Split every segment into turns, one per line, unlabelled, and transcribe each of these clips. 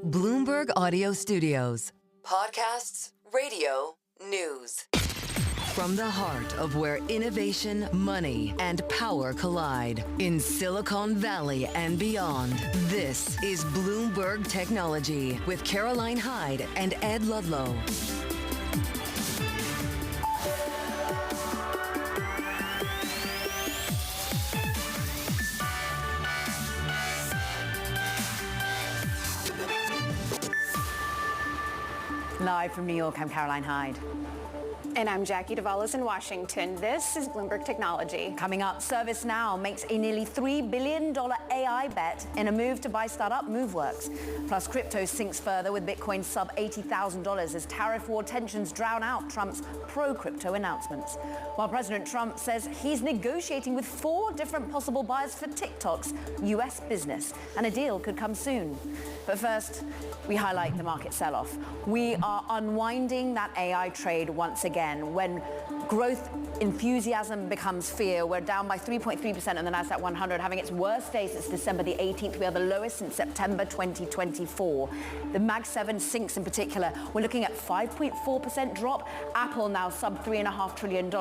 Bloomberg Audio Studios. Podcasts, radio, news. From the heart of where innovation, money, and power collide in Silicon Valley and beyond, this is Bloomberg Technology with Caroline Hyde and Ed Ludlow.
Live from New York, I'm Caroline Hyde.
And I'm Jackie Davalos in Washington. This is Bloomberg Technology.
Coming up, ServiceNow makes a nearly $3 billion AI bet in a move to buy startup Moveworks. Plus, crypto sinks further with Bitcoin sub $80,000 as tariff war tensions drown out Trump's pro-crypto announcements. While President Trump says he's negotiating with 4 different possible buyers for TikTok's U.S. business, and a deal could come soon. But first, we highlight the market sell-off. We are unwinding that AI trade once again. When growth enthusiasm becomes fear, we're down by 3.3% on the Nasdaq 100, having its worst day since December the 18th. We are the lowest since September 2024. The Mag 7 sinks in particular. We're looking at 5.4% drop. Apple now sub $3.5 trillion.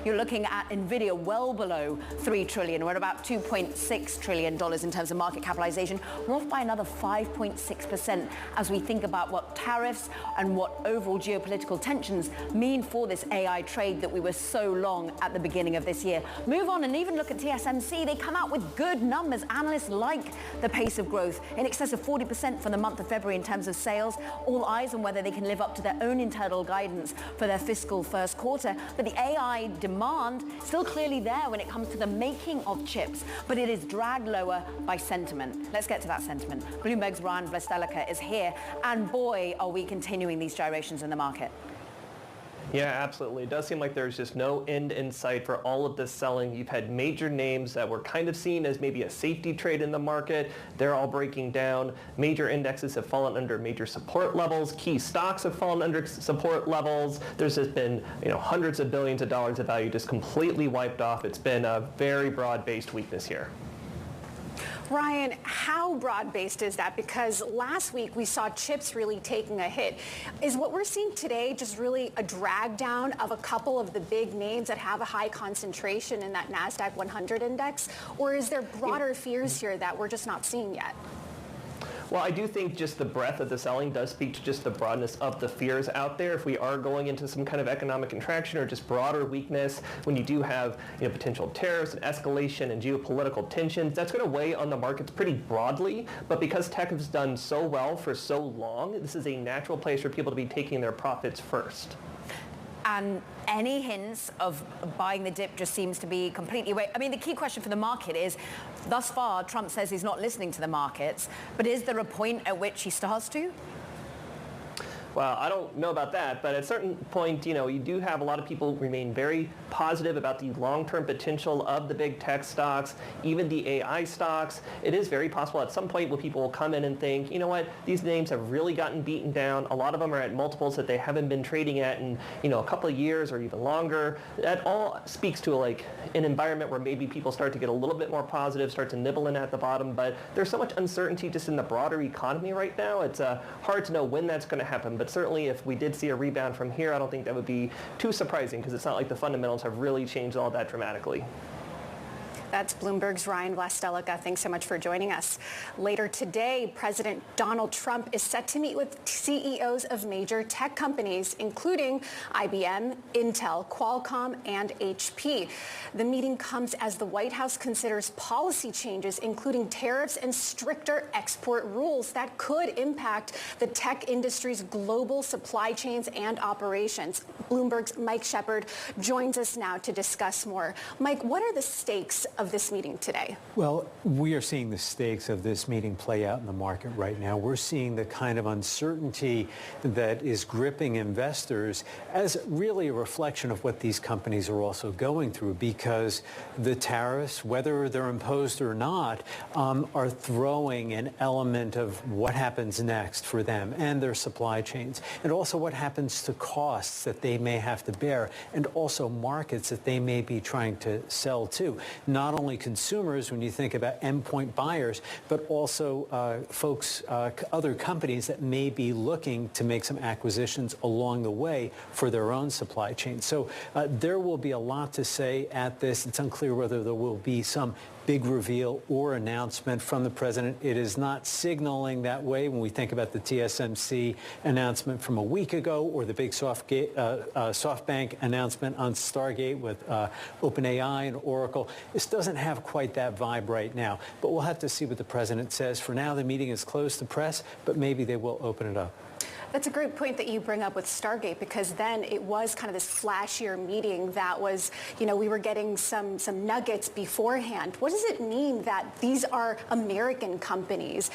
You're looking at Nvidia well below $3 trillion. We're at about $2.6 trillion in terms of market capitalization. We're off by another 5.6% as we think about what tariffs and what overall geopolitical tensions mean for this AI trade that we were so long at the beginning of this year. Move on and even look at TSMC. They come out with good numbers. Analysts like the pace of growth in excess of 40% for the month of February in terms of sales. All eyes on whether they can live up to their own internal guidance for their fiscal first quarter. But the AI demand still clearly there when it comes to the making of chips, but it is dragged lower by sentiment. Let's get to that sentiment. Bloomberg's Ryan Vlastelica is here, and boy, are we continuing these gyrations in the market.
Yeah, absolutely. It does seem like there's just no end in sight for all of this selling. You've had major names that were kind of seen as maybe a safety trade in the market. They're all breaking down. Major indexes have fallen under major support levels. Key stocks have fallen under support levels. There's just been, hundreds of billions of dollars of value just completely wiped off. It's been a very broad-based weakness here.
Ryan, how broad-based is that? Because last week we saw chips really taking a hit. Is what we're seeing today just really a drag down of a couple of the big names that have a high concentration in that NASDAQ 100 index? Or is there broader fears here that we're just not seeing yet?
Well, I do think just the breadth of the selling does speak to just the broadness of the fears out there. If we are going into some kind of economic contraction or just broader weakness, when you do have potential tariffs and escalation and geopolitical tensions, that's going to weigh on the markets pretty broadly. But because tech has done so well for so long, this is a natural place for people to be taking their profits first.
And any hints of buying the dip just seems to be completely away. I mean, the key question for the market is, thus far, Trump says he's not listening to the markets, but is there a point at which he starts to?
Well, I don't know about that, but at a certain point, you do have a lot of people remain very positive about the long-term potential of the big tech stocks, even the AI stocks. It is very possible at some point where people will come in and think, you know what, these names have really gotten beaten down. A lot of them are at multiples that they haven't been trading at in, a couple of years or even longer. That all speaks to an environment where maybe people start to get a little bit more positive, start to nibble in at the bottom, but there's so much uncertainty just in the broader economy right now. It's hard to know when that's going to happen. But certainly if we did see a rebound from here, I don't think that would be too surprising because it's not like the fundamentals have really changed all that dramatically.
That's Bloomberg's Ryan Vlastelica. Thanks so much for joining us. Later today, President Donald Trump is set to meet with CEOs of major tech companies, including IBM, Intel, Qualcomm, and HP. The meeting comes as the White House considers policy changes, including tariffs and stricter export rules that could impact the tech industry's global supply chains and operations. Bloomberg's Mike Shepard joins us now to discuss more. Mike, what are the stakes of this meeting today?
Well, we are seeing the stakes of this meeting play out in the market right now. We're seeing the kind of uncertainty that is gripping investors as really a reflection of what these companies are also going through, because the tariffs, whether they're imposed or not, are throwing an element of what happens next for them and their supply chains, and also what happens to costs that they may have to bear, and also markets that they may be trying to sell to. Not not only consumers when you think about endpoint buyers, but also folks, other companies that may be looking to make some acquisitions along the way for their own supply chain. So there will be a lot to say at this. It's unclear whether there will be some big reveal or announcement from the president. It is not signaling that way when we think about the TSMC announcement from a week ago or the big SoftBank announcement on Stargate with OpenAI and Oracle. This doesn't have quite that vibe right now, but we'll have to see what the president says. For now, the meeting is closed to press, but maybe they will open it up.
That's a great point that you bring up with Stargate, because then it was kind of this flashier meeting that was, we were getting some nuggets beforehand. What does it mean that these are American companies?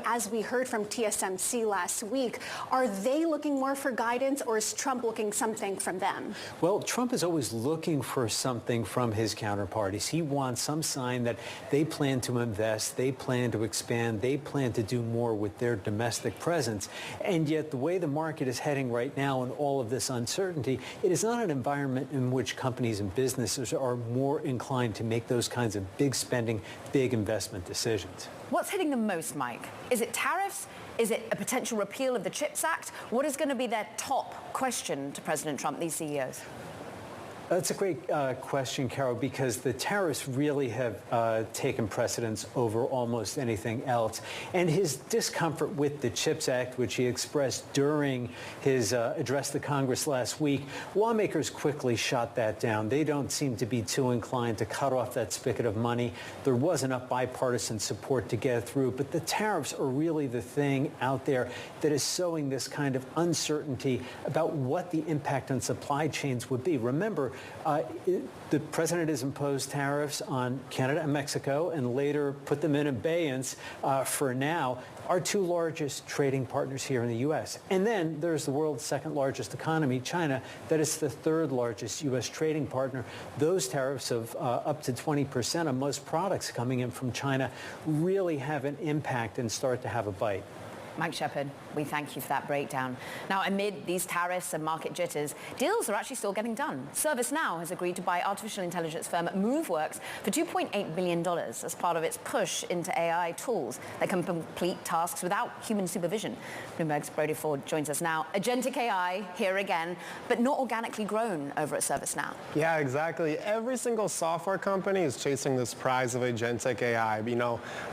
As we heard from TSMC last week, are they looking more for guidance, or is Trump looking something from them?
Well, Trump is always looking for something from his counterparties. He wants some sign that they plan to invest, they plan to expand, they plan to do more with their domestic presence. And yet the way the market is heading right now and all of this uncertainty, it is not an environment in which companies and businesses are more inclined to make those kinds of big spending, big investment decisions.
What's hitting them most, Mike? Is it tariffs? Is it a potential repeal of the CHIPS Act? What is going to be their top question to President Trump, these CEOs?
That's a great question, Carol, because the tariffs really have taken precedence over almost anything else. And his discomfort with the CHIPS Act, which he expressed during his address to Congress last week, lawmakers quickly shot that down. They don't seem to be too inclined to cut off that spigot of money. There was enough bipartisan support to get through, but the tariffs are really the thing out there that is sowing this kind of uncertainty about what the impact on supply chains would be. Remember, the president has imposed tariffs on Canada and Mexico and later put them in abeyance for now, our two largest trading partners here in the U.S. And then there's the world's second largest economy, China, that is the third largest U.S. trading partner. Those tariffs of up to 20% on most products coming in from China really have an impact and start to have a bite.
Mike Shepard, we thank you for that breakdown. Now, amid these tariffs and market jitters, deals are actually still getting done. ServiceNow has agreed to buy artificial intelligence firm Moveworks for $2.8 billion as part of its push into AI tools that can complete tasks without human supervision. Bloomberg's Brody Ford joins us now. Agentic AI here again, but not organically grown over at ServiceNow.
Yeah, exactly. Every single software company is chasing this prize of agentic AI.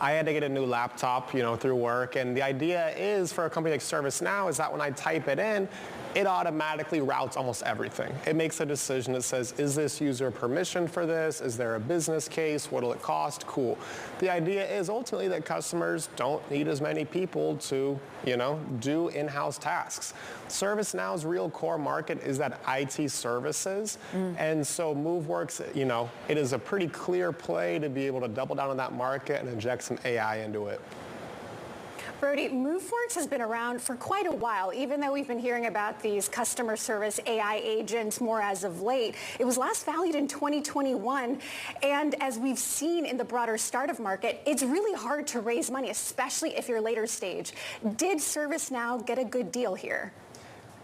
I had to get a new laptop, through work, and the idea is for a company like ServiceNow is that when I type it in, it automatically routes almost everything. It makes a decision that says, is this user permission for this? Is there a business case? What will it cost? Cool. The idea is ultimately that customers don't need as many people to, do in-house tasks. ServiceNow's real core market is that IT services. And so Moveworks, it is a pretty clear play to be able to double down on that market and inject some AI into it.
Brody, Moveworks has been around for quite a while, even though we've been hearing about these customer service AI agents more as of late. It was last valued in 2021, and as we've seen in the broader startup market, it's really hard to raise money, especially if you're later stage. Did ServiceNow get a good deal here?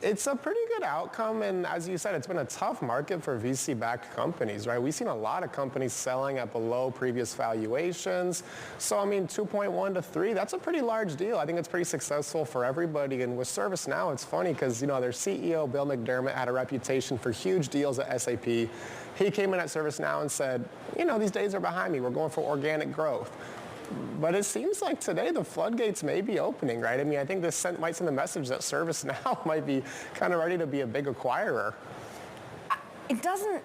It's a pretty good outcome, and as you said, it's been a tough market for VC-backed companies, right? We've seen a lot of companies selling at below previous valuations. So, 2.1 to 3, that's a pretty large deal. I think it's pretty successful for everybody. And with ServiceNow, it's funny because, their CEO, Bill McDermott, had a reputation for huge deals at SAP. He came in at ServiceNow and said, these days are behind me. We're going for organic growth. But it seems like today the floodgates may be opening, right? I think this might send a message that ServiceNow might be kind of ready to be a big acquirer.
It doesn't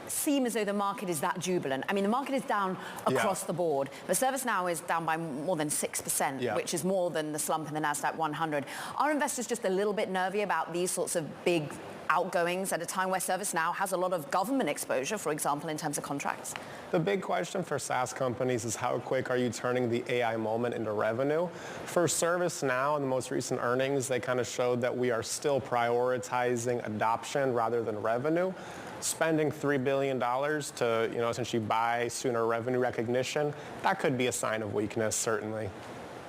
seem as though the market is that jubilant. The market is down across the board, but ServiceNow is down by more than 6%, which is more than the slump in the NASDAQ 100. Are investors just a little bit nervy about these sorts of big outgoings at a time where ServiceNow has a lot of government exposure, for example, in terms of contracts?
The big question for SaaS companies is how quick are you turning the AI moment into revenue? For ServiceNow, in the most recent earnings, they kind of showed that we are still prioritizing adoption rather than revenue. Spending $3 billion to, essentially buy sooner revenue recognition, that could be a sign of weakness, certainly.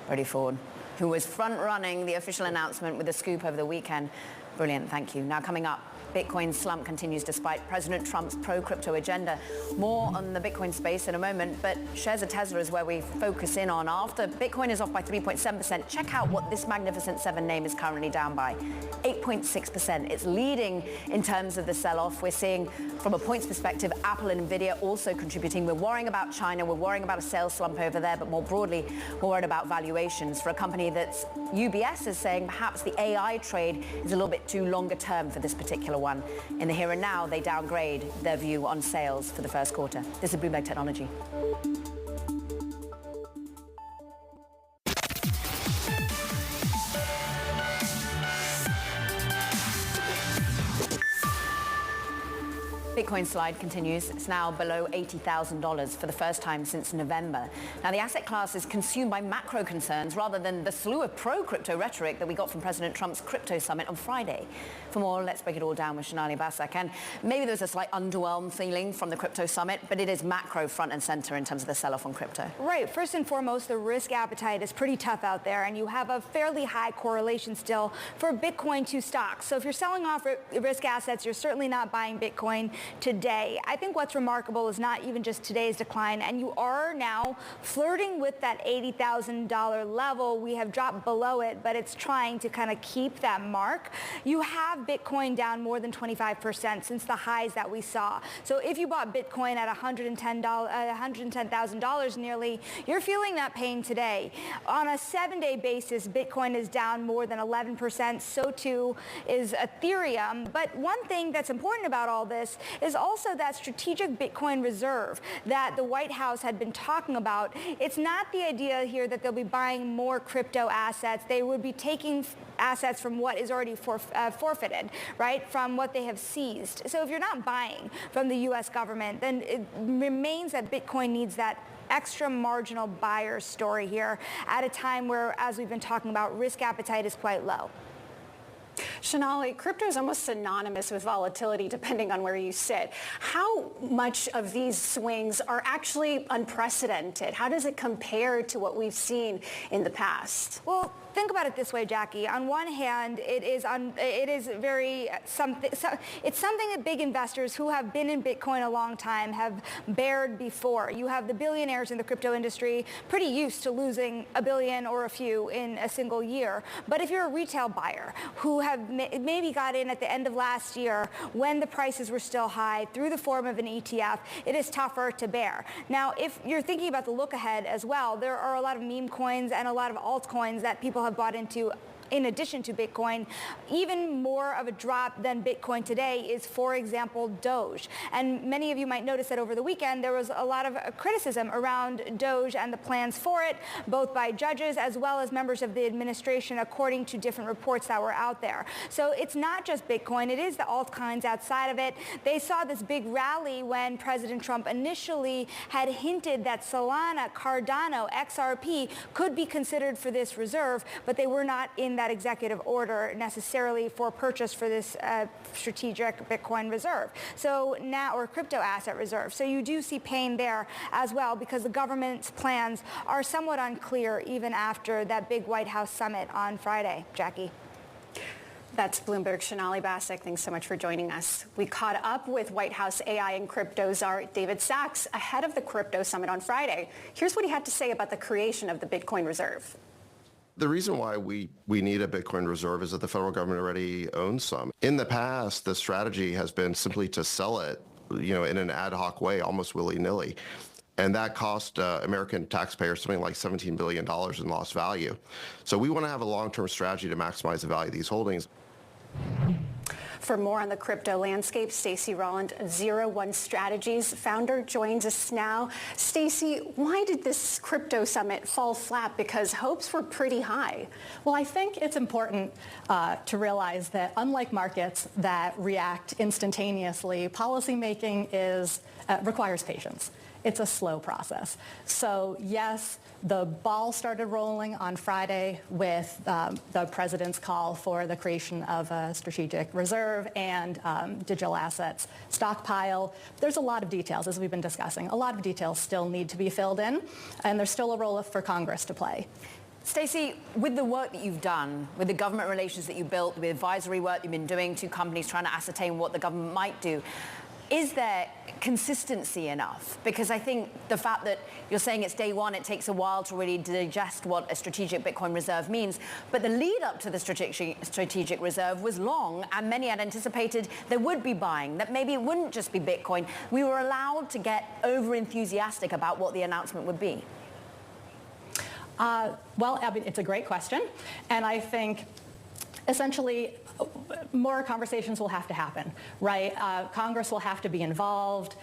Brody Ford, who was front-running the official announcement with the scoop over the weekend. Brilliant, thank you. Now coming up, Bitcoin's slump continues despite President Trump's pro-crypto agenda. More on the Bitcoin space in a moment, but shares of Tesla is where we focus in on. After Bitcoin is off by 3.7%, check out what this Magnificent Seven name is currently down by. 8.6%. It's leading in terms of the sell-off. We're seeing, from a points perspective, Apple and Nvidia also contributing. We're worrying about China. We're worrying about a sales slump over there, but more broadly, we're worried about valuations for a company that's UBS is saying perhaps the AI trade is a little bit too longer term for this particular one. In the here and now, they downgrade their view on sales for the first quarter. This is Bloomberg Technology. Bitcoin slide continues. It's now below $80,000 for the first time since November. Now, the asset class is consumed by macro concerns rather than the slew of pro-crypto rhetoric that we got from President Trump's crypto summit on Friday. For more, let's break it all down with Sonali Basak. And maybe there's a slight underwhelmed feeling from the crypto summit, but it is macro front and center in terms of the sell-off on crypto.
Right. First and foremost, the risk appetite is pretty tough out there, and you have a fairly high correlation still for Bitcoin to stocks. So if you're selling off risk assets, you're certainly not buying Bitcoin today. I think what's remarkable is not even just today's decline, and you are now flirting with that $80,000 level. We have dropped below it, but it's trying to kind of keep that mark. You have Bitcoin down more than 25% since the highs that we saw. So if you bought Bitcoin at $110,000 nearly, you're feeling that pain today. On a 7-day basis, Bitcoin is down more than 11%. So too is Ethereum. But one thing that's important about all this is also that strategic Bitcoin reserve that the White House had been talking about. It's not the idea here that they'll be buying more crypto assets. They would be taking assets from what is already forfeited, right, from what they have seized. So if you're not buying from the U.S. government, then it remains that Bitcoin needs that extra marginal buyer story here at a time where, as we've been talking about, risk appetite is quite low.
Sonali, crypto is almost synonymous with volatility depending on where you sit. How much of these swings are actually unprecedented? How does it compare to what we've seen in the past?
Well, think about it this way, Jackie. On one hand, it's something that big investors who have been in Bitcoin a long time have bared before. You have the billionaires in the crypto industry pretty used to losing a billion or a few in a single year. But if you're a retail buyer who have maybe got in at the end of last year when the prices were still high through the form of an ETF, it is tougher to bear. Now, if you're thinking about the look ahead as well, there are a lot of meme coins and a lot of altcoins that people have bought into in addition to Bitcoin. Even more of a drop than Bitcoin today is, for example, Doge. And many of you might notice that over the weekend there was a lot of criticism around Doge and the plans for it, both by judges as well as members of the administration, according to different reports that were out there. So it's not just Bitcoin, it is the altcoins outside of it. They saw this big rally when President Trump initially had hinted that Solana, Cardano, XRP could be considered for this reserve, but they were not in that executive order necessarily for purchase for this strategic Bitcoin reserve. So now, or crypto asset reserve. So you do see pain there as well because the government's plans are somewhat unclear even after that big White House summit on Friday. Jackie.
That's Bloomberg's Sonali Basak. Thanks so much for joining us. We caught up with White House AI and crypto czar David Sachs ahead of the crypto summit on Friday. Here's what he had to say about the creation of the Bitcoin reserve.
The reason why we need a Bitcoin reserve is that the federal government already owns some. In the past, the strategy has been simply to sell it, in an ad hoc way, almost willy-nilly. And that cost American taxpayers something like $17 billion in lost value. So we want to have a long-term strategy to maximize the value of these holdings.
For more on the crypto landscape, Stacey Rowland, 01 Strategies founder, joins us now. Stacey, why did this crypto summit fall flat? Because hopes were pretty high.
Well, I think it's important to realize that unlike markets that react instantaneously, policymaking requires patience. It's a slow process. So yes, the ball started rolling on Friday with the president's call for the creation of a strategic reserve and digital assets stockpile. There's a lot of details, as we've been discussing. A lot of details still need to be filled in, and there's still a role for Congress to play.
Stacey, with the work that you've done, with the government relations that you built, the advisory work you've been doing to companies trying to ascertain what the government might do, is there consistency enough? Because I think the fact that you're saying it's day one, it takes a while to really digest what a strategic Bitcoin reserve means. But the lead up to the strategic reserve was long, and many had anticipated there would be buying, that maybe it wouldn't just be Bitcoin. We were allowed to get over-enthusiastic about what the announcement would be.
Well, I mean, it's a great question. And I think essentially more conversations will have to happen, right? Congress will have to be involved.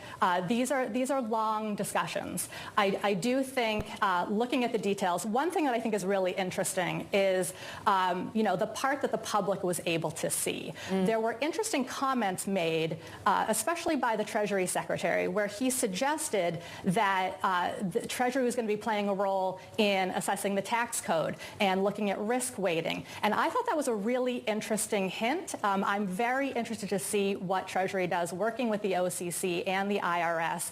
These are long discussions. I do think looking at the details, one thing that I think is really interesting is the part that the public was able to see. There were interesting comments made, especially by the Treasury Secretary, where he suggested that the Treasury was going to be playing a role in assessing the tax code and looking at risk weighting. And I thought that was a really interesting hint. I'm very interested to see what Treasury does working with the OCC and the IRS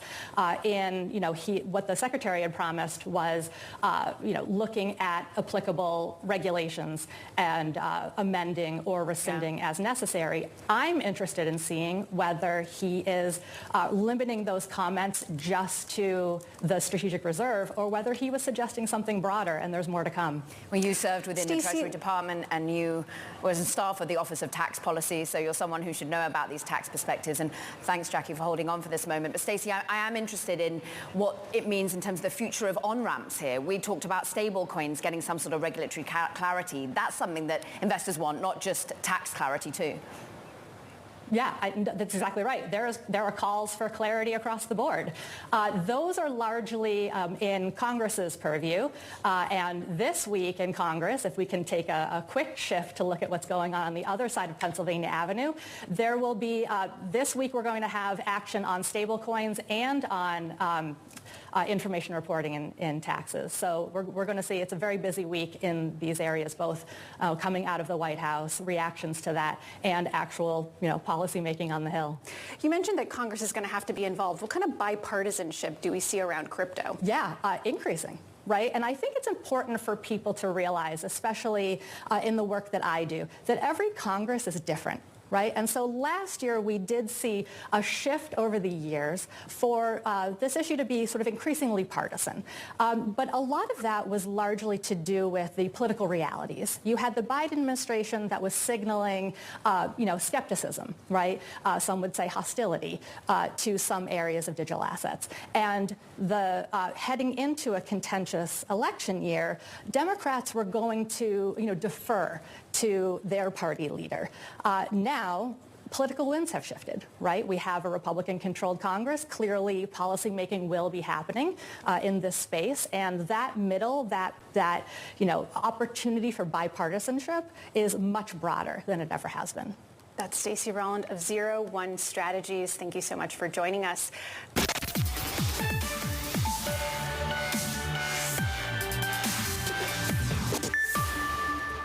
what the Secretary had promised was, looking at applicable regulations and amending or rescinding as necessary. I'm interested in seeing whether he is limiting those comments just to the strategic reserve or whether he was suggesting something broader, and there's more to come.
Well, you served within the Treasury Department and you was in staff of the Office of Tax Policy, so you're someone who should know about these tax perspectives. And thanks, Jackie, for holding on for this moment. But Stacey, I am interested in what it means in terms of the future of on-ramps here. We talked about stable coins getting some sort of regulatory clarity. That's something that investors want, not just tax clarity too.
Yeah, that's exactly right. There are calls for clarity across the board. Those are largely in Congress's purview. And this week in Congress, if we can take a quick shift to look at what's going on the other side of Pennsylvania Avenue, there will be, this week we're going to have action on stablecoins and on information reporting in taxes. So we're going to see it's a very busy week in these areas, both coming out of the White House, reactions to that, and actual policy making on the Hill.
You mentioned that Congress is going to have to be involved. What kind of bipartisanship do we see around crypto?
Yeah, increasing. Right? And I think it's important for people to realize, especially in the work that I do, that every Congress is different. Right? And so last year we did see a shift over the years for this issue to be sort of increasingly partisan. But a lot of that was largely to do with the political realities. You had the Biden administration that was signaling, skepticism, right? Some would say hostility to some areas of digital assets. And the heading into a contentious election year, Democrats were going to, defer to their party leader. Now, political winds have shifted, right? We have a Republican-controlled Congress. Clearly, policymaking will be happening in this space, and that opportunity for bipartisanship is much broader than it ever has been.
That's Stacey Rowland of 01 Strategies. Thank you so much for joining us.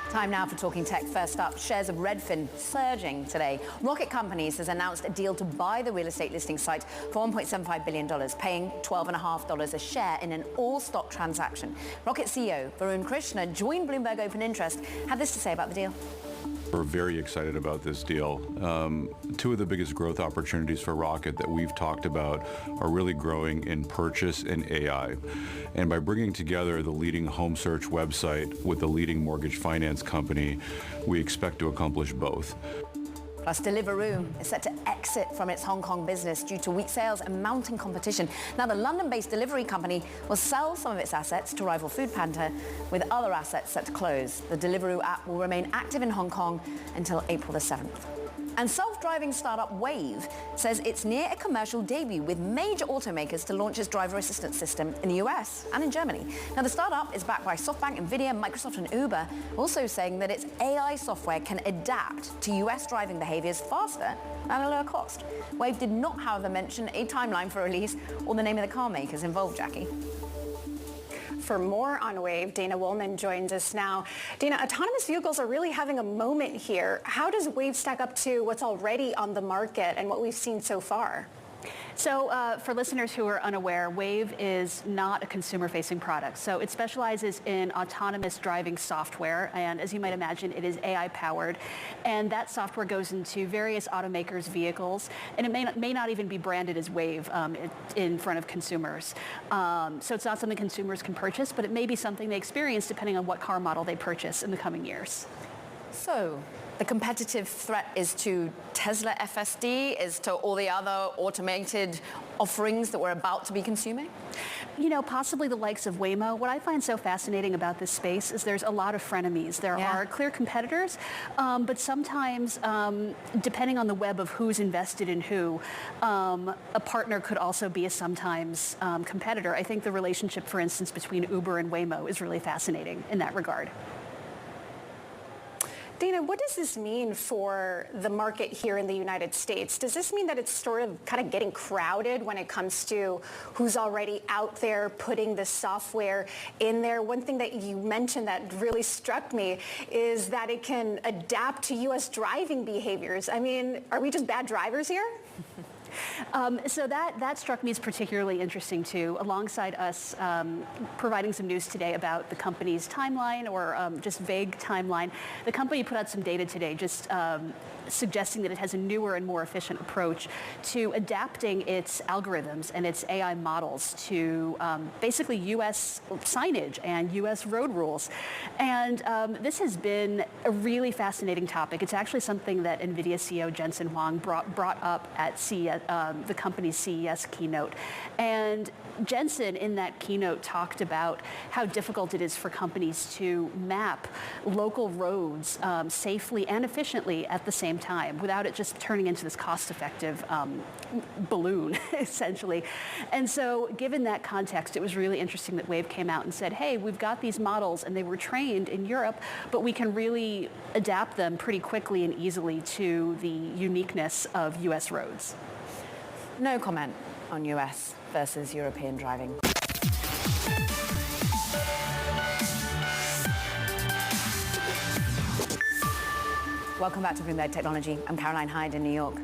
Time now for Talking Tech. First up, shares of Redfin surging today. Rocket Companies has announced a deal to buy the real estate listing site for $1.75 billion, paying $12.50 a share in an all-stock transaction. Rocket CEO Varun Krishna joined Bloomberg Open Interest, had this to say about the deal.
We're very excited about this deal. Two of the biggest growth opportunities for Rocket that we've talked about are really growing in purchase and AI. And by bringing together the leading home search website with the leading mortgage finance company, we expect to accomplish both.
Plus, Deliveroo is set to exit from its Hong Kong business due to weak sales and mounting competition. Now, the London-based delivery company will sell some of its assets to rival Foodpanda, with other assets set to close. The Deliveroo app will remain active in Hong Kong until April the 7th. And self-driving startup Wave says it's near a commercial debut with major automakers to launch its driver assistance system in the US and in Germany. Now, the startup is backed by SoftBank, Nvidia, Microsoft, and Uber, also saying that its AI software can adapt to US driving behaviors faster and at a lower cost. Wave did not, however, mention a timeline for release or the name of the car makers involved, Jackie.
For more on Wave, Dana Woolman joins us now. Dana, autonomous vehicles are really having a moment here. How does Wave stack up to what's already on the market and what we've seen so far?
So for listeners who are unaware, Wave is not a consumer-facing product. So it specializes in autonomous driving software, and as you might imagine, it is AI-powered. And that software goes into various automakers' vehicles, and it may not even be branded as Wave in front of consumers. So it's not something consumers can purchase, but it may be something they experience depending on what car model they purchase in the coming years.
So the competitive threat is to Tesla FSD, is to all the other automated offerings that we're about to be consuming?
You know, possibly the likes of Waymo. What I find so fascinating about this space is there's a lot of frenemies. There are clear competitors, but sometimes, depending on the web of who's invested in who, a partner could also be a sometimes competitor. I think the relationship, for instance, between Uber and Waymo is really fascinating in that regard.
Dana, what does this mean for the market here in the United States? Does this mean that it's sort of kind of getting crowded when it comes to who's already out there putting the software in there? One thing that you mentioned that really struck me is that it can adapt to U.S. driving behaviors. I mean, are we just bad drivers here?
So that struck me as particularly interesting too, alongside us providing some news today about the company's timeline or just vague timeline. The company put out some data today just suggesting that it has a newer and more efficient approach to adapting its algorithms and its AI models to basically U.S. signage and U.S. road rules. And this has been a really fascinating topic. It's actually something that NVIDIA CEO Jensen Huang brought up at the company's CES keynote. And Jensen, in that keynote, talked about how difficult it is for companies to map local roads safely and efficiently at the same time without it just turning into this cost-effective balloon, essentially. And so given that context, it was really interesting that Wave came out and said, hey, we've got these models and they were trained in Europe, but we can really adapt them pretty quickly and easily to the uniqueness of U.S. roads.
No comment on U.S. versus European driving. Welcome back to Bloomberg Technology. I'm Caroline Hyde in New York.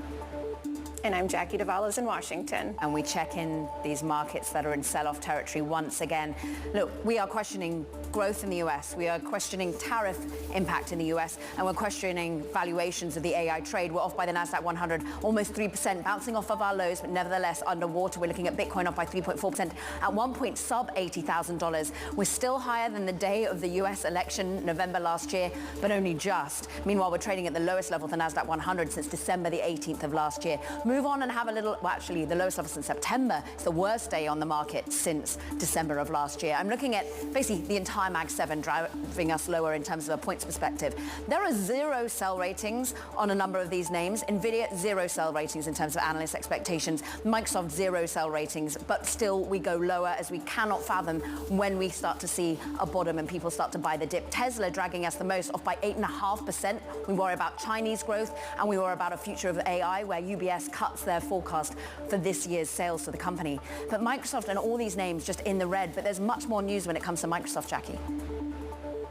And I'm Jackie Davalos in Washington.
And we check in these markets that are in sell-off territory once again. Look, we are questioning growth in the US. We are questioning tariff impact in the US. And we're questioning valuations of the AI trade. We're off by the NASDAQ 100, almost 3%, bouncing off of our lows, but nevertheless underwater. We're looking at Bitcoin off by 3.4%, at one point sub $80,000. We're still higher than the day of the US election, November last year, but only just. Meanwhile, we're trading at the lowest level of the NASDAQ 100 since December the 18th of last year. Move on and have a little, well, actually, the lowest level since September. It's the worst day on the market since December of last year. I'm looking at basically the entire Mag 7 driving us lower in terms of a points perspective. There are 0 sell ratings on a number of these names. NVIDIA, 0 sell ratings in terms of analyst expectations. Microsoft, 0 sell ratings, but still we go lower as we cannot fathom when we start to see a bottom and people start to buy the dip. Tesla dragging us the most, off by 8.5%. We worry about Chinese growth and we worry about a future of AI where UBS cuts their forecast for this year's sales to the company. But Microsoft and all these names just in the red, but there's much more news when it comes to Microsoft, Jackie.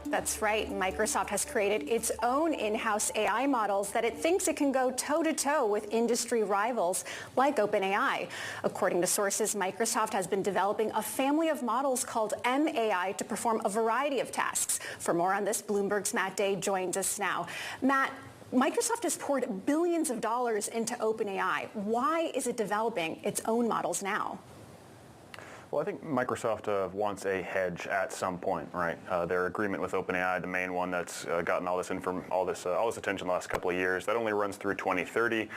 That's right. Microsoft has created its own in-house AI models that it thinks it can go toe-to-toe with industry rivals like OpenAI. According to sources, Microsoft has been developing a family of models called MAI to perform a variety of tasks. For more on this, Bloomberg's Matt Day joins us now. Matt, Microsoft has poured billions of dollars into OpenAI. Why is it developing its own models now?
Well, I think Microsoft wants a hedge at some point, right? Their agreement with OpenAI, the main one that's gotten all this attention the last couple of years, that only runs through 2030.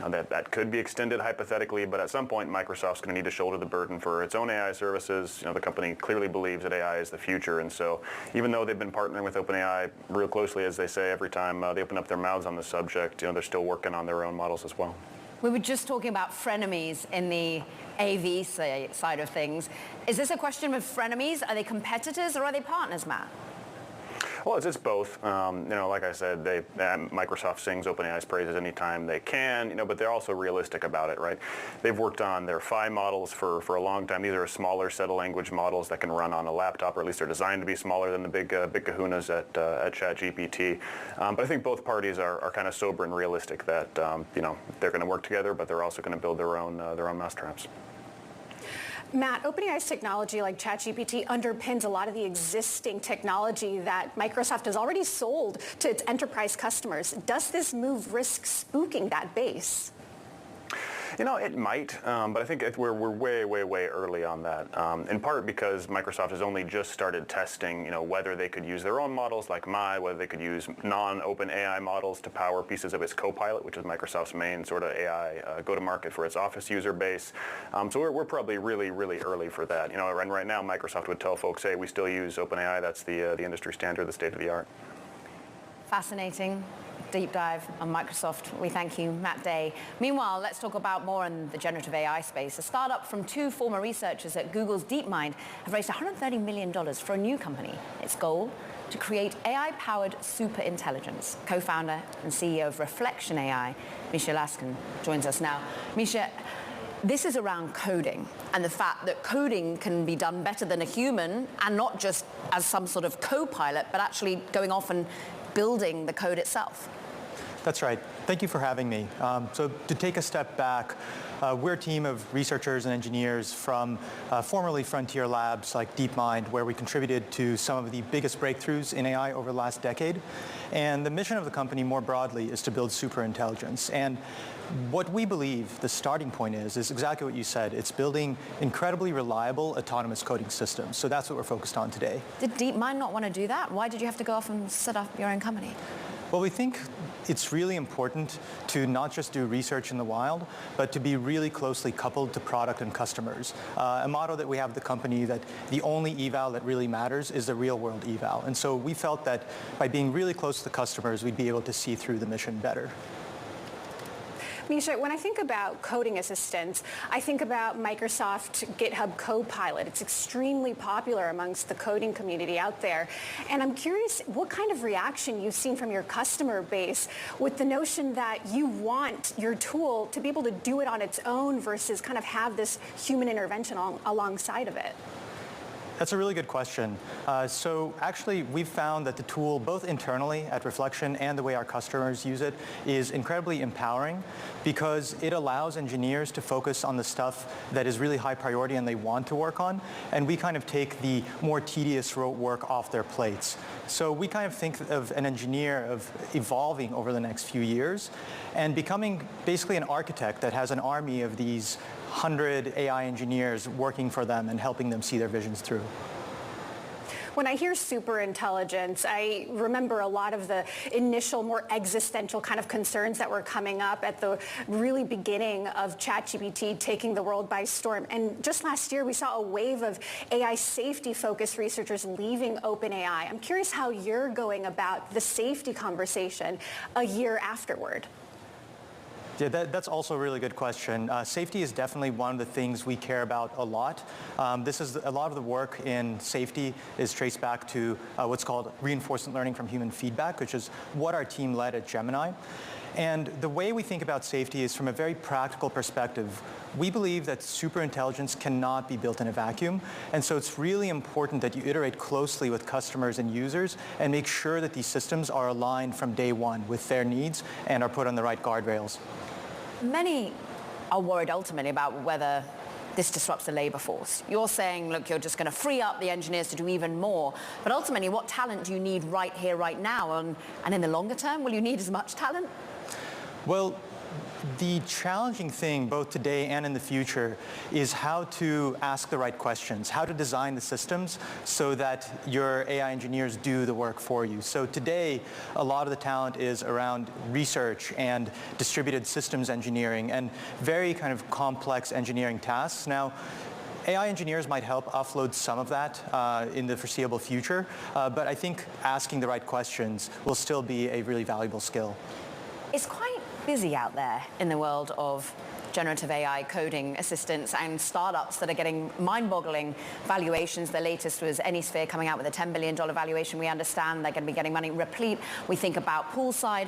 That could be extended hypothetically, but at some point, Microsoft's going to need to shoulder the burden for its own AI services. The company clearly believes that AI is the future, and so even though they've been partnering with OpenAI real closely, as they say, every time they open up their mouths on the subject, they're still working on their own models as well.
We were just talking about frenemies in the AV side of things. Is this a question of frenemies? Are they competitors or are they partners, Matt?
Well, it's both. Like I said, Microsoft sings OpenAI's praises anytime they can, but they're also realistic about it, right? They've worked on their Phi models for a long time. These are smaller set of language models that can run on a laptop, or at least they're designed to be smaller than the big kahunas at ChatGPT. But I think both parties are kind of sober and realistic that they're going to work together, but they're also going to build their own mousetraps.
Matt, OpenAI's technology like ChatGPT underpins a lot of the existing technology that Microsoft has already sold to its enterprise customers. Does this move risk spooking that base?
It might, but I think we're way, way, way early on that, in part because Microsoft has only just started testing, whether they could use their own models like whether they could use non-open AI models to power pieces of its Copilot, which is Microsoft's main sort of AI go-to-market for its Office user base. So we're probably really, really early for that. And right now Microsoft would tell folks, hey, we still use OpenAI. That's the industry standard, the state of the art.
Fascinating deep dive on Microsoft. We thank you, Matt Day. Meanwhile, let's talk about more in the generative AI space. A startup from two former researchers at Google's DeepMind have raised $130 million for a new company. Its goal, to create AI-powered superintelligence. Co-founder and CEO of Reflection AI, Misha Laskin, joins us now. Misha, this is around coding and the fact that coding can be done better than a human, and not just as some sort of co-pilot, but actually going off and building the code itself.
That's right. Thank you for having me. So to take a step back, we're a team of researchers and engineers from formerly frontier labs like DeepMind, where we contributed to some of the biggest breakthroughs in AI over the last decade. And the mission of the company more broadly is to build superintelligence. And what we believe the starting point is exactly what you said. It's building incredibly reliable autonomous coding systems. So that's what we're focused on today.
Did DeepMind not want to do that? Why did you have to go off and set up your own company?
Well, we think it's really important to not just do research in the wild, but to be really closely coupled to product and customers. A motto that we have at the company that the only eval that really matters is the real world eval. And so we felt that by being really close to the customers, we'd be able to see through the mission better.
Misha, when I think about coding assistants, I think about Microsoft GitHub Copilot. It's extremely popular amongst the coding community out there. And I'm curious what kind of reaction you've seen from your customer base with the notion that you want your tool to be able to do it on its own versus kind of have this human intervention alongside of it.
That's a really good question. So actually, we've found that the tool, both internally at Reflection and the way our customers use it, is incredibly empowering because it allows engineers to focus on the stuff that is really high priority and they want to work on. And we kind of take the more tedious work off their plates. So we kind of think of an engineer of evolving over the next few years and becoming basically an architect that has an army of these 100 AI engineers working for them and helping them see their visions through.
When I hear superintelligence, I remember a lot of the initial, more existential kind of concerns that were coming up at the really beginning of ChatGPT taking the world by storm. And just last year, we saw a wave of AI safety-focused researchers leaving OpenAI. I'm curious how you're going about the safety conversation a year afterward.
Yeah, that's also a really good question. Safety is definitely one of the things we care about a lot. This is a lot of the work in safety is traced back to what's called reinforcement learning from human feedback, which is what our team led at Gemini. And the way we think about safety is from a very practical perspective. We believe that superintelligence cannot be built in a vacuum. And so it's really important that you iterate closely with customers and users and make sure that these systems are aligned from day one with their needs and are put on the right guardrails.
Many are worried ultimately about whether this disrupts the labor force. You're saying, look, you're just going to free up the engineers to do even more. But ultimately, what talent do you need right here, right now? And in the longer term, will you need as much talent?
Well, the challenging thing, both today and in the future, is how to ask the right questions, how to design the systems so that your AI engineers do the work for you. So today, a lot of the talent is around research and distributed systems engineering and very kind of complex engineering tasks. Now, AI engineers might help offload some of that in the foreseeable future, but I think asking the right questions will still be a really valuable skill.
It's quite busy out there in the world of generative AI coding assistants and startups that are getting mind-boggling valuations. The latest was Anysphere coming out with a $10 billion valuation. We understand they're going to be getting money. Replete, we think about Poolside.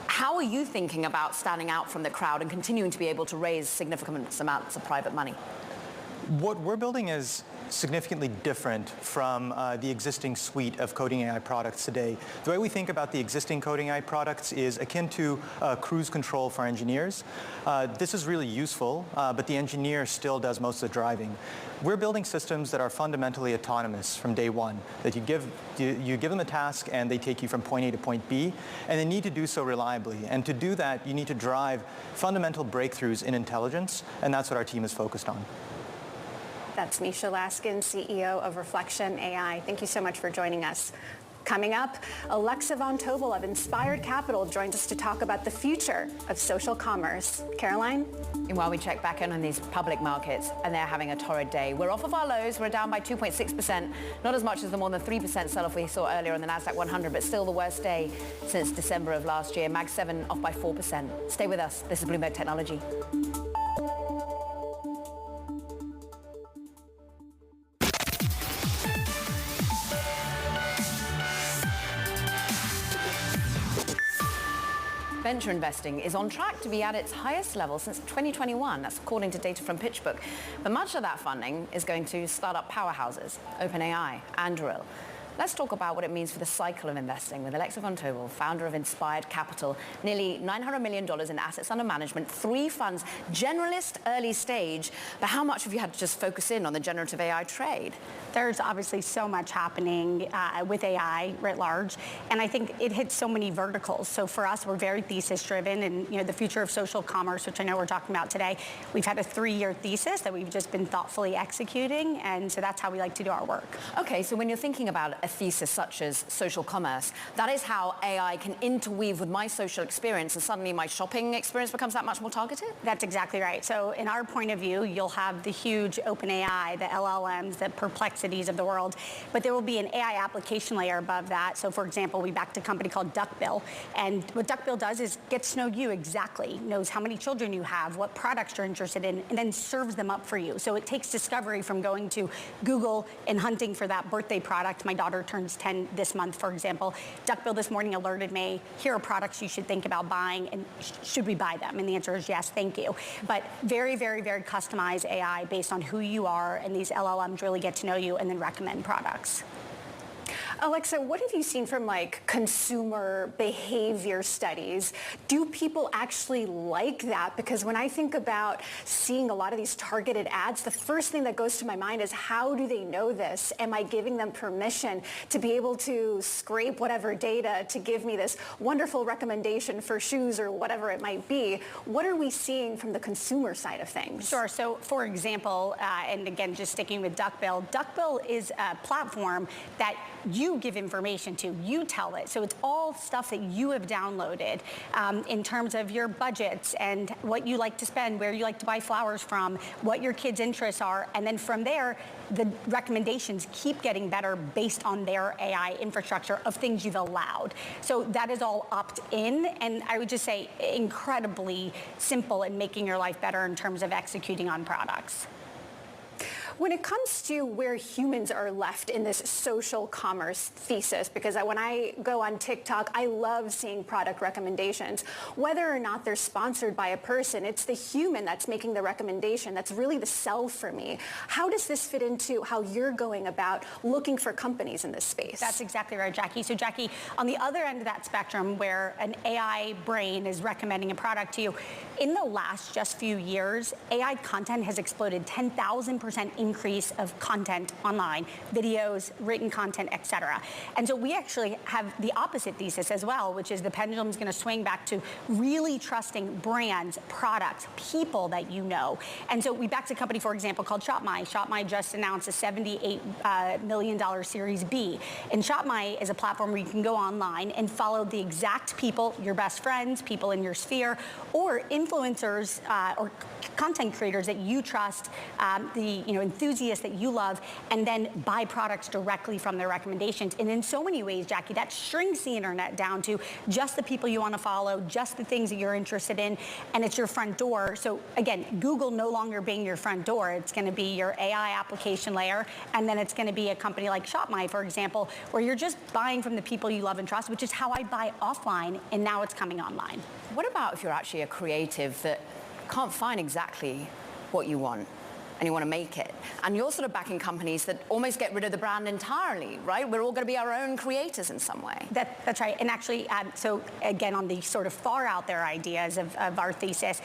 How are you thinking about standing out from the crowd and continuing to be able to raise significant amounts of private money?
What we're building is significantly different from the existing suite of coding AI products today. The way we think about the existing coding AI products is akin to cruise control for engineers. This is really useful, but the engineer still does most of the driving. We're building systems that are fundamentally autonomous from day one, that you give them a task and they take you from point A to point B, and they need to do so reliably. And to do that, you need to drive fundamental breakthroughs in intelligence, and that's what our team is focused on.
That's Misha Laskin, CEO of Reflection AI. Thank you so much for joining us. Coming up, Alexa Von Tobel of Inspired Capital joins us to talk about the future of social commerce. Caroline?
And while we check back in on these public markets, and they're having a torrid day. We're off of our lows. We're down by 2.6%, not as much as the more than 3% sell-off we saw earlier on the NASDAQ 100, but still the worst day since December of last year. Mag 7 off by 4%. Stay with us. This is Bloomberg Technology. Venture investing is on track to be at its highest level since 2021. That's according to data from PitchBook. But much of that funding is going to startup powerhouses, OpenAI, Anduril. Let's talk about what it means for the cycle of investing with Alexa Von Tobel, founder of Inspired Capital. Nearly $900 million in assets under management, 3 funds, generalist, early stage. But how much have you had to just focus in on the generative AI trade?
There's obviously so much happening with AI writ large, and I think it hits so many verticals. So for us, we're very thesis-driven, and the future of social commerce, which I know we're talking about today, we've had a 3-year thesis that we've just been thoughtfully executing, and so that's how we like to do our work.
Okay, so when you're thinking about a thesis such as social commerce, that is how AI can interweave with my social experience, and suddenly my shopping experience becomes that much more targeted?
That's exactly right. So in our point of view, you'll have the huge OpenAI, the LLMs, the Perplexities of the world, but there will be an AI application layer above that. So for example, we backed a company called Duckbill, and what Duckbill does is gets to know you exactly, knows how many children you have, what products you're interested in, and then serves them up for you. So it takes discovery from going to Google and hunting for that birthday product. My daughter turns 10 this month, for example. Duckbill this morning alerted me, here are products you should think about buying, and should we buy them? And the answer is yes, thank you. But very, very, very customized AI based on who you are, and these LLMs really get to know you and then recommend products.
Alexa, what have you seen from consumer behavior studies? Do people actually like that? Because when I think about seeing a lot of these targeted ads, the first thing that goes to my mind is, how do they know this? Am I giving them permission to be able to scrape whatever data to give me this wonderful recommendation for shoes or whatever it might be? What are we seeing from the consumer side of things?
Sure. So for example, and again, just sticking with Duckbill, Duckbill is a platform that you give information to, you tell it. So it's all stuff that you have downloaded in terms of your budgets and what you like to spend, where you like to buy flowers from, what your kids' interests are. And then from there, the recommendations keep getting better based on their AI infrastructure of things you've allowed. So that is all opt-in, and I would just say incredibly simple in making your life better in terms of executing on products.
When it comes to where humans are left in this social commerce thesis, because when I go on TikTok, I love seeing product recommendations. Whether or not they're sponsored by a person, it's the human that's making the recommendation. That's really the sell for me. How does this fit into how you're going about looking for companies in this space?
That's exactly right, Jackie. So Jackie, on the other end of that spectrum, where an AI brain is recommending a product to you, in the last just few years, AI content has exploded 10,000% increase of content online, videos, written content, etc. And so we actually have the opposite thesis as well, which is the pendulum is going to swing back to really trusting brands, products, people that you know. And so we backed a company, for example, called ShopMy. ShopMy just announced a $78 million Series B. And ShopMy is a platform where you can go online and follow the exact people, your best friends, people in your sphere, or influencers or content creators that you trust, the enthusiasts that you love and then buy products directly from their recommendations. And in so many ways, Jackie, that shrinks the internet down to just the people you want to follow, just the things that you're interested in, and it's your front door. So again, Google no longer being your front door. It's going to be your AI application layer, and then it's going to be a company like ShopMy, for example, where you're just buying from the people you love and trust, which is how I buy offline, and now it's coming online.
What about if you're actually a creative that can't find exactly what you want and you want to make it? And you're sort of backing companies that almost get rid of the brand entirely, right? We're all going to be our own creators in some way.
That's right. And actually, so again, on the sort of far out there ideas of our thesis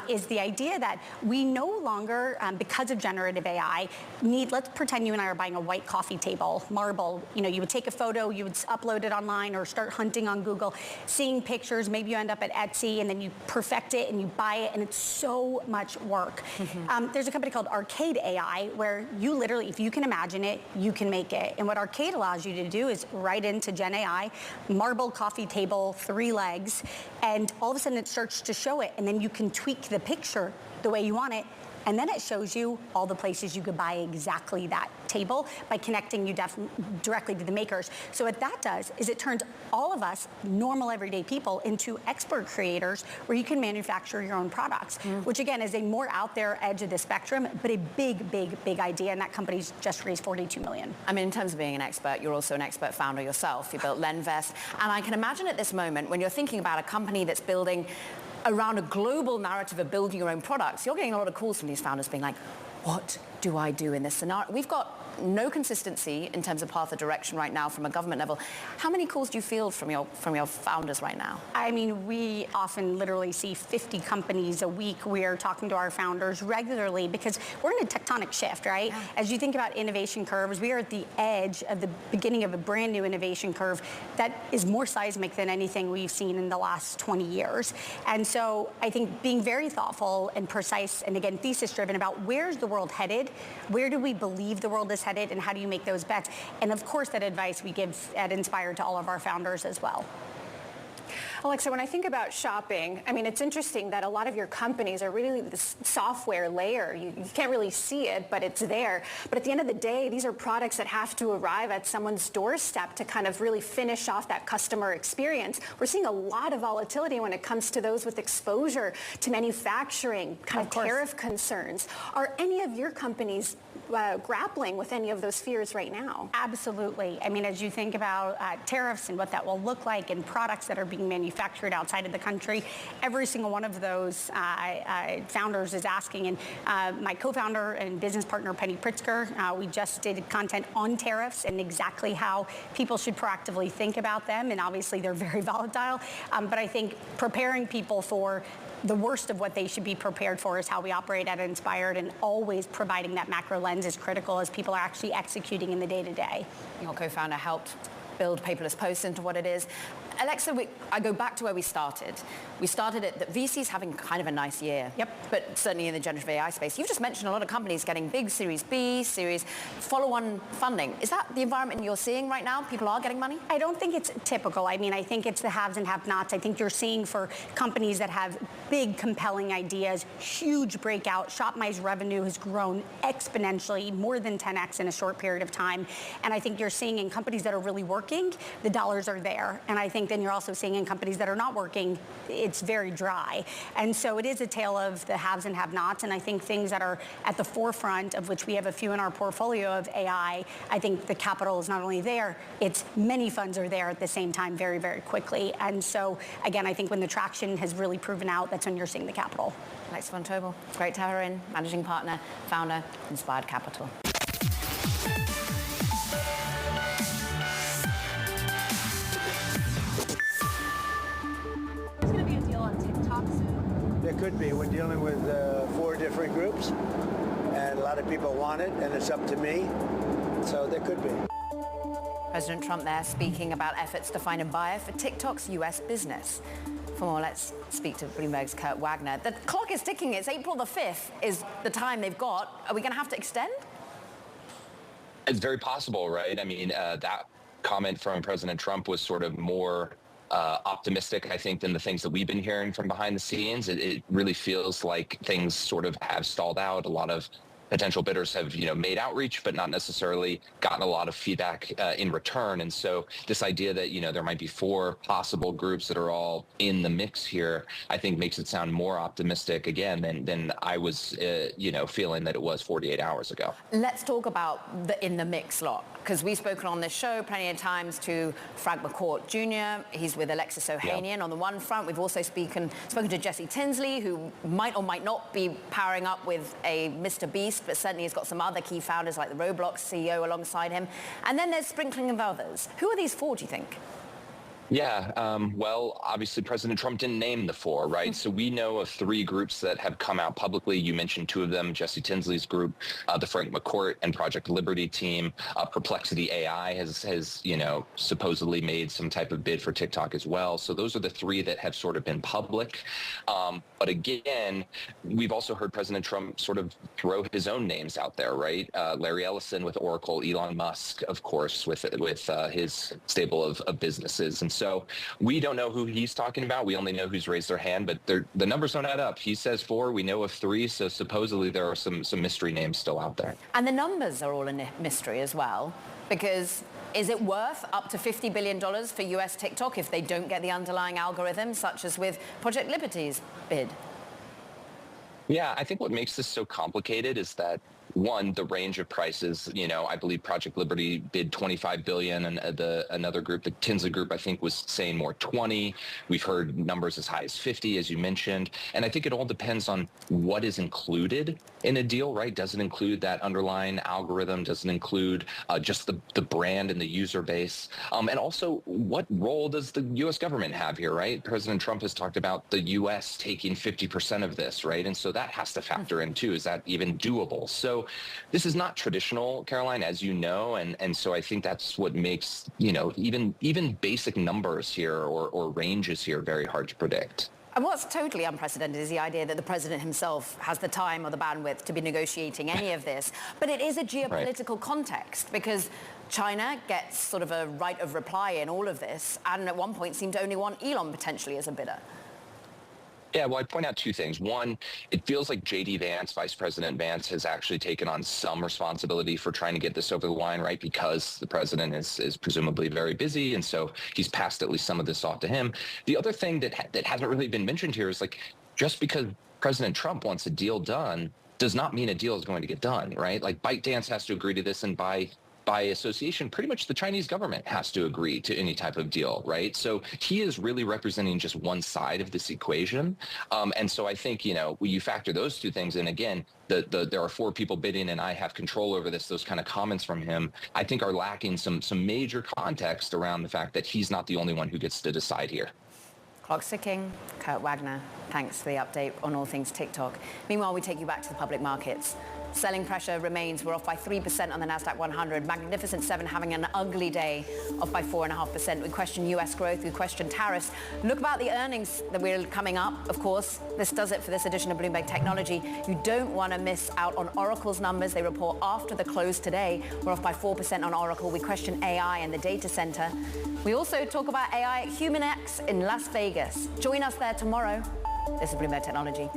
is the idea that we no longer, because of generative AI, let's pretend you and I are buying a white coffee table, marble. You know, you would take a photo, you would upload it online or start hunting on Google, seeing pictures, maybe you end up at Etsy, and then you perfect it and you buy it, and it's so much work. There's a company called Arcade AI, where you literally, if you can imagine it, you can make it. And what Arcade allows you to do is write into Gen AI, marble coffee table, 3 legs, and all of a sudden it starts to show it, and then you can tweak the picture the way you want it. And then it shows you all the places you could buy exactly that table by connecting you directly to the makers. So what that does is it turns all of us, normal everyday people, into expert creators where you can manufacture your own products, which again is a more out there edge of the spectrum, but a big, big, big idea. And that company's just raised $42 million.
I mean, in terms of being an expert, you're also an expert founder yourself. You built Lenvest. And I can imagine at this moment, when you're thinking about a company that's building around a global narrative of building your own products, you're getting a lot of calls from these founders being like, what do I do in this scenario? We've got no consistency in terms of path or direction right now from a government level. How many calls do you field from your founders right now?
I mean, we often literally see 50 companies a week. We are talking to our founders regularly because we're in a tectonic shift, right? Yeah. As you think about innovation curves, we are at the edge of the beginning of a brand new innovation curve that is more seismic than anything we've seen in the last 20 years. And so I think being very thoughtful and precise and again, thesis driven about where's the world headed, where do we believe the world is headed, and how do you make those bets? And of course, that advice we give at Inspire to all of our founders as well.
Alexa, when I think about shopping, I mean, it's interesting that a lot of your companies are really this software layer. You can't really see it, but it's there. But at the end of the day, these are products that have to arrive at someone's doorstep to kind of really finish off that customer experience. We're seeing a lot of volatility when it comes to those with exposure to manufacturing, kind of tariff concerns. Are any of your companies grappling with any of those fears right now?
Absolutely. I mean, as you think about tariffs and what that will look like and products that are being manufactured outside of the country, every single one of those founders is asking. And my co-founder and business partner, Penny Pritzker, we just did content on tariffs and exactly how people should proactively think about them. And obviously, they're very volatile. But I think preparing people for the worst of what they should be prepared for is how we operate at Inspired, and always providing that macro lens is critical as people are actually executing in the day-to-day.
Your co-founder helped build Paperless Post into what it is. Alexa, I go back to where we started. We started at that VC's having kind of a nice year.
Yep.
But certainly in the generative AI space. You've just mentioned a lot of companies getting big Series B, Series follow-on funding. Is that the environment you're seeing right now? People are getting money?
I don't think it's typical. I mean, I think it's the haves and have-nots. I think you're seeing for companies that have big, compelling ideas, huge breakout. ShopMy's revenue has grown exponentially, more than 10x in a short period of time. And I think you're seeing in companies that are really working, the dollars are there. And I think then you're also seeing in companies that are not working, it's very dry. And so it is a tale of the haves and have-nots. And I think things that are at the forefront, of which we have a few in our portfolio of AI, I think the capital is not only there, it's many funds are there at the same time very, very quickly. And so, again, I think when the traction has really proven out, that's when you're seeing the capital.
Alexa von Tobel, great to have her in, managing partner, founder, Inspired Capital.
There could be. We're dealing with 4 different groups, and a lot of people want it, and it's up to me. So there could be.
President Trump there speaking about efforts to find a buyer for TikTok's U.S. business. For more, let's speak to Bloomberg's Kurt Wagner. The clock is ticking. It's April the 5th is the time they've got. Are we going to have to extend?
It's very possible, right? I mean, that comment from President Trump was sort of more optimistic, I think, than the things that we've been hearing from behind the scenes. It really feels like things sort of have stalled out. A lot of potential bidders have, made outreach, but not necessarily gotten a lot of feedback in return. And so this idea that, there might be 4 possible groups that are all in the mix here, I think makes it sound more optimistic again than I was, feeling that it was 48 hours ago.
Let's talk about the in the mix lot, because we've spoken on this show plenty of times to Frank McCourt Jr. He's with Alexis Ohanian on the one front. We've also spoken to Jesse Tinsley, who might or might not be powering up with a Mr. Beast, but certainly has got some other key founders like the Roblox CEO alongside him. And then there's sprinkling of others. Who are these 4, do you think?
Yeah, well, obviously President Trump didn't name the 4, right? So we know of 3 groups that have come out publicly. You mentioned 2 of them, Jesse Tinsley's group, the Frank McCourt and Project Liberty team. Perplexity AI has supposedly made some type of bid for TikTok as well. So those are the 3 that have sort of been public. But again, we've also heard President Trump sort of throw his own names out there, right? Larry Ellison with Oracle, Elon Musk, of course, with his stable of businesses. And so we don't know who he's talking about. We only know who's raised their hand, but the numbers don't add up. He says 4, we know of 3, so supposedly there are some mystery names still out there.
And the numbers are all a mystery as well, because is it worth up to $50 billion for US TikTok if they don't get the underlying algorithm, such as with Project Liberty's bid?
Yeah, I think what makes this so complicated is that, one, the range of prices. I believe Project Liberty bid $25 billion, and another group, the Tinsley Group, I think was saying more 20. We've heard numbers as high as 50, as you mentioned. And I think it all depends on what is included in a deal, right? Does it include that underlying algorithm? Does it include just the brand and the user base? And also, what role does the U.S. government have here, right? President Trump has talked about the U.S. taking 50% of this, right? And so that has to factor in too. Is that even doable? So this is not traditional, Caroline, as you know, and so I think that's what makes, even basic numbers here or ranges here very hard to predict.
And what's totally unprecedented is the idea that the president himself has the time or the bandwidth to be negotiating any of this. But it is a geopolitical context, because China gets sort of a right of reply in all of this, and at one point seemed to only want Elon potentially as a bidder.
Yeah, well, I'd point out 2 things. One, it feels like J.D. Vance, Vice President Vance, has actually taken on some responsibility for trying to get this over the line, right? Because the president is presumably very busy, and so he's passed at least some of this off to him. The other thing that hasn't really been mentioned here is, like, just because President Trump wants a deal done does not mean a deal is going to get done, right? Like, ByteDance has to agree to this, and by association, pretty much the Chinese government has to agree to any type of deal, right? So he is really representing just one side of this equation. And so I think, when you factor those 2 things in, again, there are 4 people bidding and I have control over this, those kind of comments from him, I think are lacking some major context around the fact that he's not the only one who gets to decide here.
Clock's ticking. Kurt Wagner, thanks for the update on all things TikTok. Meanwhile, we take you back to the public markets. Selling pressure remains. We're off by 3% on the NASDAQ 100. Magnificent 7 having an ugly day, off by 4.5%. We question U.S. growth. We question tariffs. Look about the earnings that we're coming up, of course. This does it for this edition of Bloomberg Technology. You don't want to miss out on Oracle's numbers. They report after the close today. We're off by 4% on Oracle. We question AI and the data center. We also talk about AI at HumanX in Las Vegas. Join us there tomorrow. This is Bloomberg Technology.